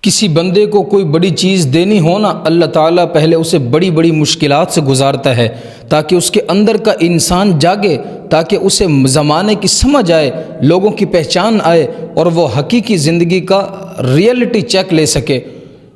کسی بندے کو کوئی بڑی چیز دینی ہو نا، اللہ تعالیٰ پہلے اسے بڑی بڑی مشکلات سے گزارتا ہے تاکہ اس کے اندر کا انسان جاگے، تاکہ اسے زمانے کی سمجھ آئے، لوگوں کی پہچان آئے اور وہ حقیقی زندگی کا ریئلٹی چیک لے سکے۔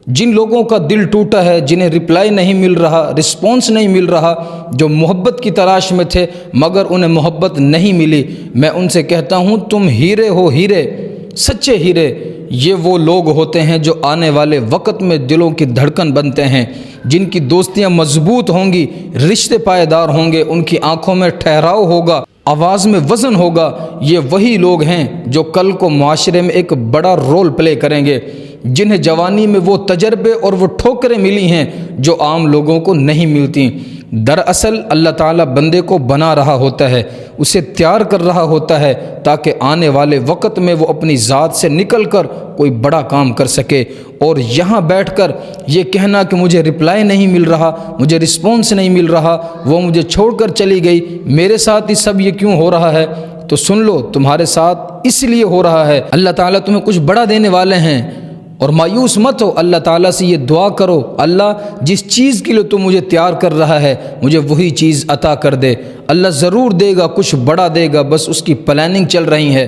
جن لوگوں کا دل ٹوٹا ہے، جنہیں رپلائی نہیں مل رہا، رسپانس نہیں مل رہا، جو محبت کی تلاش میں تھے مگر انہیں محبت نہیں ملی، میں ان سے کہتا ہوں تم ہیرے ہو، ہیرے، سچے ہیرے۔ یہ وہ لوگ ہوتے ہیں جو آنے والے وقت میں دلوں کی دھڑکن بنتے ہیں، جن کی دوستیاں مضبوط ہوں گی، رشتے پائیدار ہوں گے، ان کی آنکھوں میں ٹھہراؤ ہوگا، آواز میں وزن ہوگا۔ یہ وہی لوگ ہیں جو کل کو معاشرے میں ایک بڑا رول پلے کریں گے، جنہیں جوانی میں وہ تجربے اور وہ ٹھوکریں ملی ہیں جو عام لوگوں کو نہیں ملتی۔ دراصل اللہ تعالیٰ بندے کو بنا رہا ہوتا ہے، اسے تیار کر رہا ہوتا ہے تاکہ آنے والے وقت میں وہ اپنی ذات سے نکل کر کوئی بڑا کام کر سکے۔ اور یہاں بیٹھ کر یہ کہنا کہ مجھے رپلائی نہیں مل رہا، مجھے رسپانس نہیں مل رہا، وہ مجھے چھوڑ کر چلی گئی، میرے ساتھ ہی سب یہ کیوں ہو رہا ہے، تو سن لو تمہارے ساتھ اس لیے ہو رہا ہے، اللہ تعالیٰ تمہیں کچھ بڑا دینے والے ہیں۔ اور مایوس مت ہو، اللہ تعالیٰ سے یہ دعا کرو، اللہ جس چیز کے لیے تو مجھے تیار کر رہا ہے مجھے وہی چیز عطا کر دے۔ اللہ ضرور دے گا، کچھ بڑا دے گا، بس اس کی پلاننگ چل رہی ہے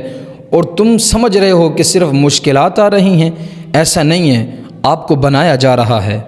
اور تم سمجھ رہے ہو کہ صرف مشکلات آ رہی ہیں، ایسا نہیں ہے، آپ کو بنایا جا رہا ہے۔